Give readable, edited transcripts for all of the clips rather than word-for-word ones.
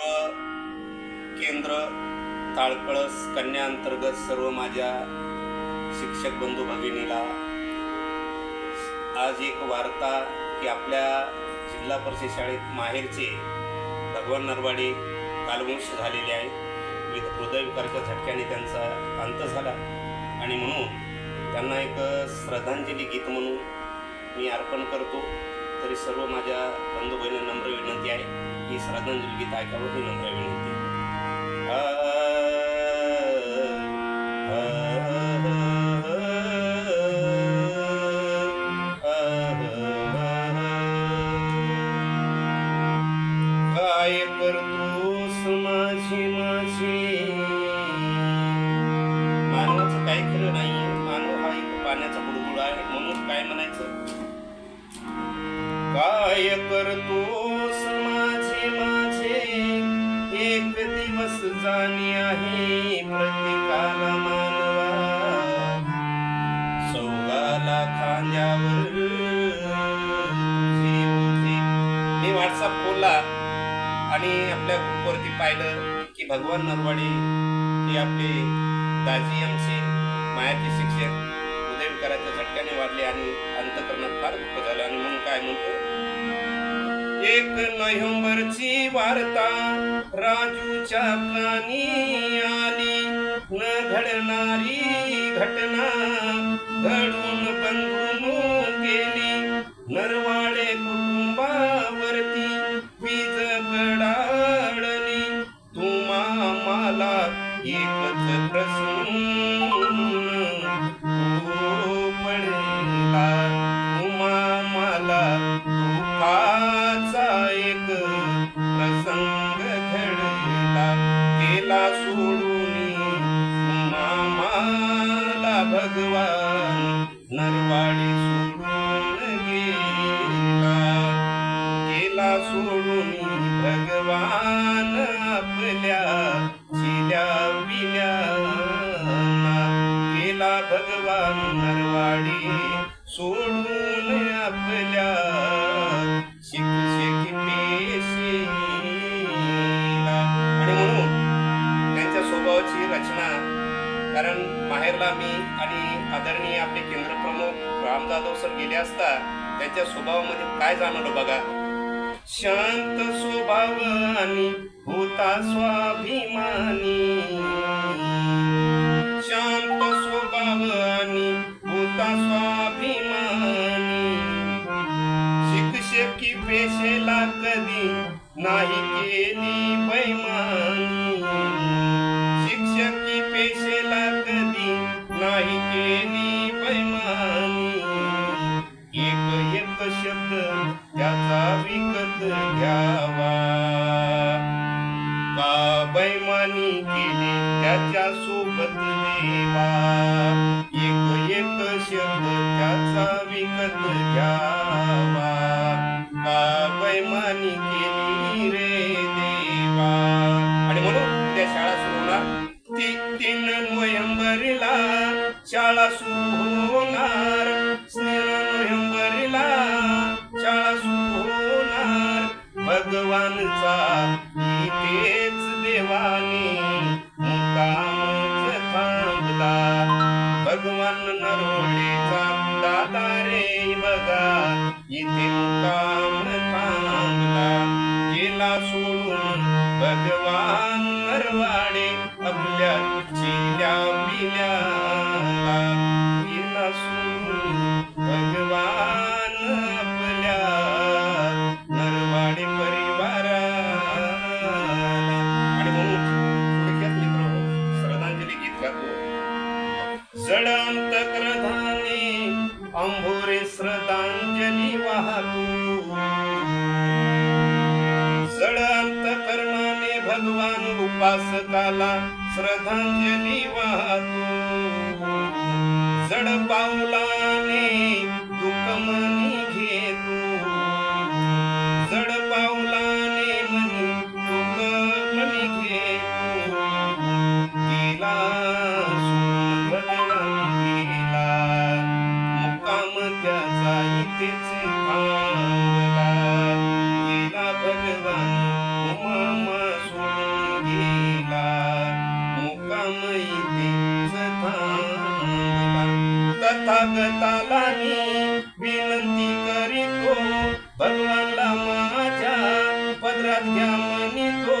सर्व केंद्र ताळकळस कन्या अंतर्गत सर्व माझ्या शिक्षक बंधू भगिनीला आज एक वार्ता की आपल्या जिल्हा परिषद शाळेत माहेरचे भगवान नरवाडे कालवंश झालेले आहे. हृदयविकाराच्या झटक्याने त्यांचा अंत झाला आणि म्हणून त्यांना एक श्रद्धांजली गीत म्हणून मी अर्पण करतो. तरी सर्व माझ्या बंधू बहिणींना नम्र विनंती आहे की श्रद्धांजली गीत ऐकावं ही नम्र विनंती. काय करतोस माझे माझे, मानवाचं काही खरं नाहीये. मानव हा एक पाण्याचा बुडबुड आहे. म्हणून काय म्हणायचं, काय करतोस माझे माझे, एक दिवस जाणी आहे प्रत्येकाला मानवा. सौगाला खांद्यावर तुझे ओझे. मी व्हॉट्सअप खोलला आणि आपल्या ग्रुपवरती पाहिलं की भगवान नरवाडे हे आपले दाजी आमचे मायाचे शिक्षक हृदयविकाराच्या झटक्याने वाढले आणि अंतःकरणात फार दुःख झालं. आणि म्हणून काय म्हणतो, 1 नोव्हेंबरची वार्ता राजूच्या कानी आली. न घडणारी घटना घडून बंधून गेली. नरवाडे कुटुंबावरती वीज कडाडली. तुम्हा मला एकच प्रश्न पडला. तुम्हा मला दुःखाचा एक प्रसंग घडला. केला सोडून मामाला भगवान नरवाडे सोडून गेला. केला सोडून भगवान आपल्या चिल्या पिल्याना. केला भगवान नरवाडे सोडून आपल्या शिक्षक पेशीला. आणि म्हणून त्यांच्या स्वभावाची रचना, कारण माहेरला मी आणि आदरणीय आपले केंद्रप्रमुख राम जाधव सर गेले असता त्यांच्या स्वभावामध्ये काय जाणवलं बघा. शांत स्वभाव आणि होता स्वाभिमानी. शांत स्वभाव आणि होता स्वाभिमानी. शिक्षकी पेशेला कधी नाही केली बैमानी. शिक्षकी पेशेला कधी नाही केली बैमानी. एक एक शब्द त्याचा विकत घ्यावा. का बैमानी केली त्याच्या सोबत देवा. एक एक शब्द त्याचा विकत घ्यावा. का बैमानी केली रे देवा. आणि म्हणून त्या शाळा सुरू होणार. 3 नोव्हेंबरला शाळा सुरू होणार. 3 नोव्हेंबरला शाळा सुरू होणार. भगवानचा इथेच देवाने मुक्कामच थांबला. भगवान नरवाडेचा दादा रे बघा इथे मुक्काम थांबला. गेला सोडून भगवान नरवाडे आपल्या चिल्या पिल्याला. गेला सोडून भगवान आपल्या नरवाडे परिवाराला. आणि म्हणून थोडक्यात मित्र श्रद्धांजली गीत गातो. जड अंतःकरणाने अंभोरे श्रद्धांजली वाहतो. जड अंतःकरणाने भगवान उपासकाला श्रद्धांजली वाहतो. जड पावलाने दुःख मनी घेतो. जड पावलाने मनी दुःख मनी घेतो. गेला सोडून भगवान गेला. मुक्काम त्याचा इथेच थांबला. गेला भगवान उमा तथागताला मी विनंती करीतो, भगवानला माझ्या पदरात घ्या म्हणितो,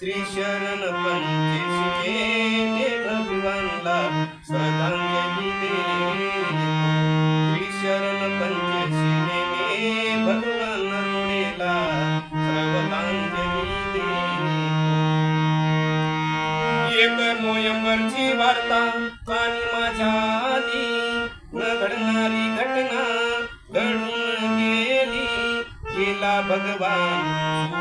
त्रिशरण पंचशिले ते भगवानला श्रद्धांजली देतो, त्रिशरण पंचशिले भगवान नरोडेला श्रद्धांजली देतो. 1 नोव्हेंबरची वार्ता आणि माझ्या आली, न घडणारी घटना घडून गेली, गेला भगवान